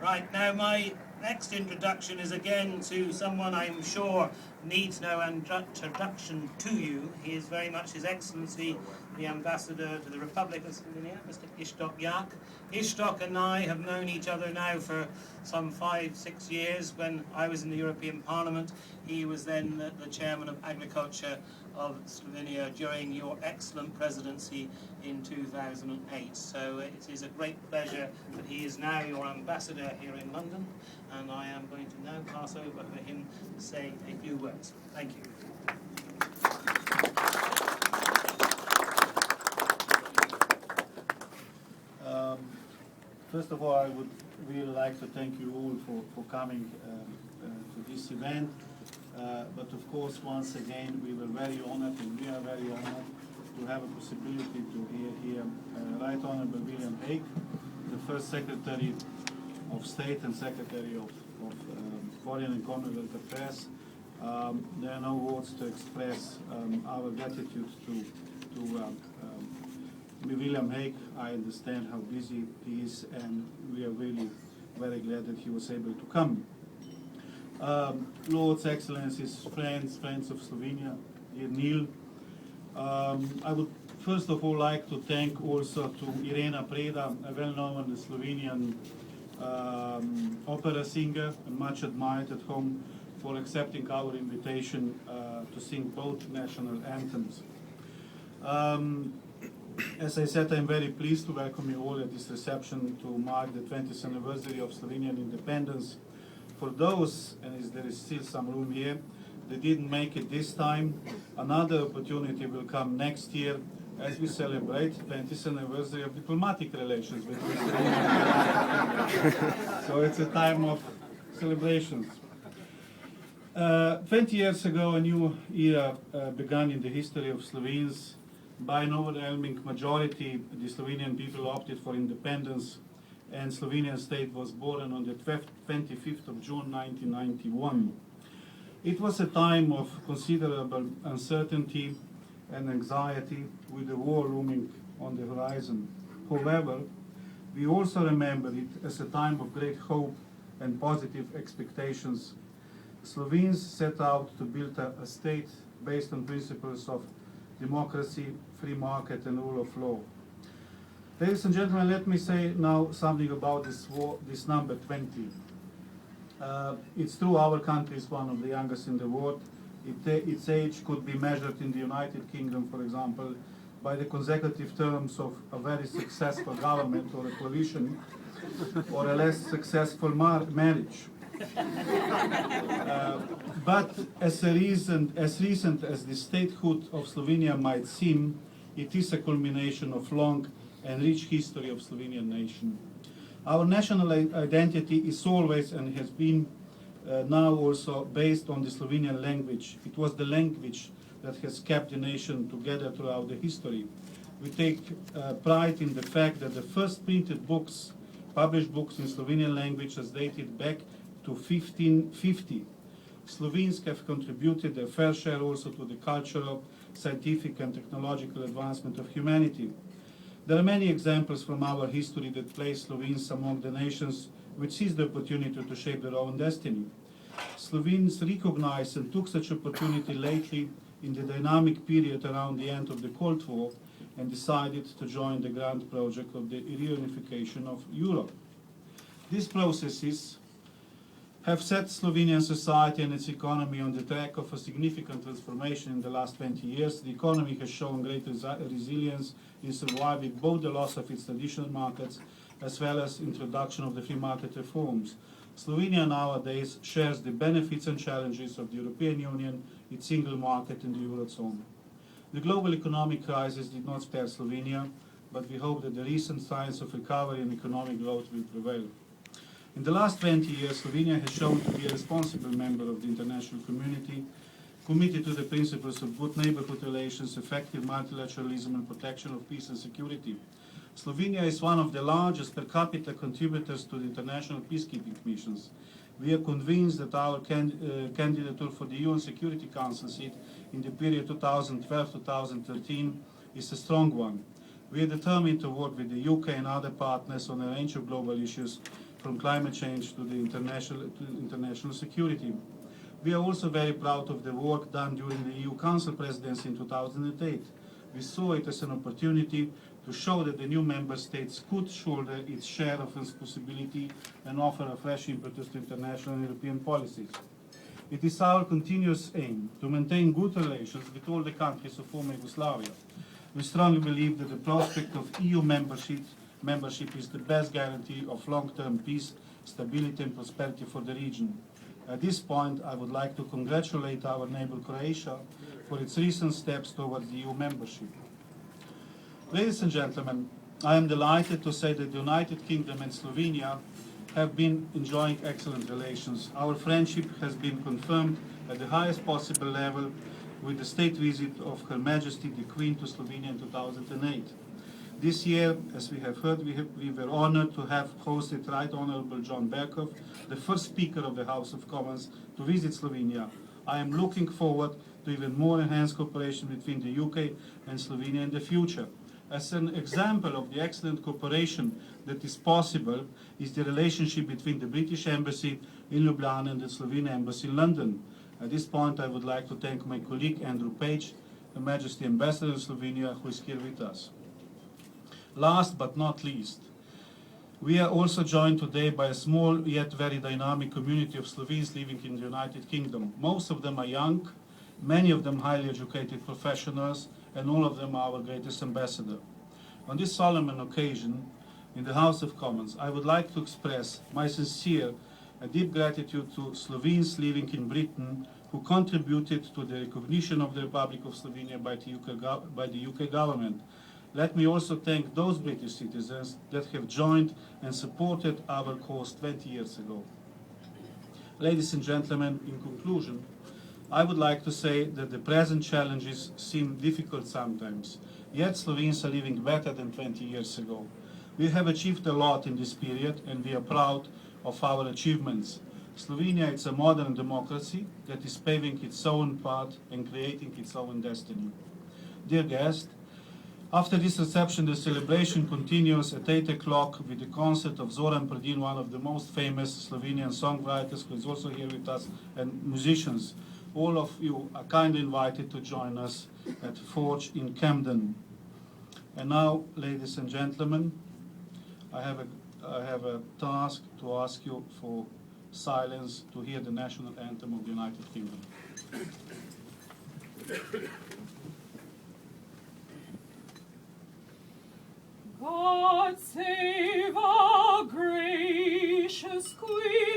Right, now my next introduction is again to someone I'm sure needs no introduction to you. He is very much His Excellency, the Ambassador to the Republic of Slovenia, Mr. Iztok Jarc. Iztok and I have known each other now for some 5-6 years. When I was in the European Parliament, he was then the Chairman of Agriculture of Slovenia during your excellent presidency in 2008. So it is a great pleasure that he is now your ambassador here in London, and I am going to now pass over for him to say a few words. Thank you. First of all, I would really like to thank you all for coming to this event. But of course, once again, we were very honored, and we are very honored to have a possibility to hear here Right Honorable William Hague, the first Secretary of State and Secretary of Foreign and Commonwealth Affairs. There are no words to express our gratitude to William Hague. I understand how busy he is, and we are really very glad that he was able to come. Lords, Excellencies, friends of Slovenia, dear Neil, I would first of all like to thank also to Irena Preda, a well-known Slovenian opera singer and much admired at home, for accepting our invitation to sing both national anthems. As I said, I'm very pleased to welcome you all at this reception to mark the 20th anniversary of Slovenian independence. For those, and there is still some room here, that didn't make it this time, another opportunity will come next year as we celebrate the 20th anniversary of diplomatic relations between Slovenia. So it's a time of celebrations. 20 years ago, a new era began in the history of Slovenes. By an overwhelming majority, the Slovenian people opted for independence, and Slovenian state was born on the 25th of June 1991. It was a time of considerable uncertainty and anxiety, with the war looming on the horizon. However, we also remember it as a time of great hope and positive expectations. Slovenes set out to build a state based on principles of democracy, free market, and rule of law. Ladies and gentlemen, let me say now something about this number 20. It's true, our country is one of the youngest in the world. Its age could be measured in the United Kingdom, for example, by the consecutive terms of a very successful government or a coalition, or a less successful marriage. But as recent as the statehood of Slovenia might seem, it is a culmination of long and rich history of Slovenian nation. Our national identity is always and has been now also based on the Slovenian language. It was the language that has kept the nation together throughout the history. We take pride in the fact that the first printed books, published books in Slovenian language, has dated back to 1550. Slovenes have contributed their fair share also to the cultural, scientific and technological advancement of humanity. There are many examples from our history that place Slovenes among the nations which seized the opportunity to shape their own destiny. Slovenes recognized and took such opportunity lately in the dynamic period around the end of the Cold War, and decided to join the grand project of the reunification of Europe. These processes have set Slovenian society and its economy on the track of a significant transformation in the last 20 years. The economy has shown great resilience in surviving both the loss of its traditional markets as well as introduction of the free market reforms. Slovenia nowadays shares the benefits and challenges of the European Union, its single market and the Eurozone. The global economic crisis did not spare Slovenia, but we hope that the recent signs of recovery and economic growth will prevail. In the last 20 years, Slovenia has shown to be a responsible member of the international community, committed to the principles of good neighborhood relations, effective multilateralism and protection of peace and security. Slovenia is one of the largest per capita contributors to the international peacekeeping missions. We are convinced that our candidature for the UN Security Council seat in the period 2012-2013 is a strong one. We are determined to work with the UK and other partners on a range of global issues from climate change to the international security. We are also very proud of the work done during the EU Council presidency in 2008. We saw it as an opportunity to show that the new member states could shoulder its share of responsibility and offer a fresh impetus to international and European policies. It is our continuous aim to maintain good relations with all the countries of former Yugoslavia. We strongly believe that the prospect of EU membership is the best guarantee of long-term peace, stability and prosperity for the region. At this point, I would like to congratulate our neighbor Croatia for its recent steps towards EU membership. Ladies and gentlemen, I am delighted to say that the United Kingdom and Slovenia have been enjoying excellent relations. Our friendship has been confirmed at the highest possible level with the state visit of Her Majesty the Queen to Slovenia in 2008. This year, as we have heard, we were honored to have hosted Right Honorable John Berkov, the first Speaker of the House of Commons, to visit Slovenia. I am looking forward to even more enhanced cooperation between the UK and Slovenia in the future. As an example of the excellent cooperation that is possible is the relationship between the British Embassy in Ljubljana and the Slovenian Embassy in London. At this point, I would like to thank my colleague Andrew Page, Her Majesty Ambassador in Slovenia, who is here with us. Last but not least, we are also joined today by a small yet very dynamic community of Slovenes living in the United Kingdom. Most of them are young, many of them highly educated professionals, and all of them are our greatest ambassador. On this solemn occasion, in the House of Commons, I would like to express my sincere and deep gratitude to Slovenes living in Britain who contributed to the recognition of the Republic of Slovenia by the UK government. Let me also thank those British citizens that have joined and supported our cause 20 years ago. Ladies and gentlemen, in conclusion, I would like to say that the present challenges seem difficult sometimes, yet Slovenes are living better than 20 years ago. We have achieved a lot in this period and we are proud of our achievements. Slovenia is a modern democracy that is paving its own path and creating its own destiny. Dear guests, after this reception, the celebration continues at 8 o'clock with the concert of Zoran Predin, one of the most famous Slovenian songwriters, who is also here with us, and musicians. All of you are kindly invited to join us at Forge in Camden. And now, ladies and gentlemen, I have a task to ask you for silence to hear the national anthem of the United Kingdom. God save our gracious Queen.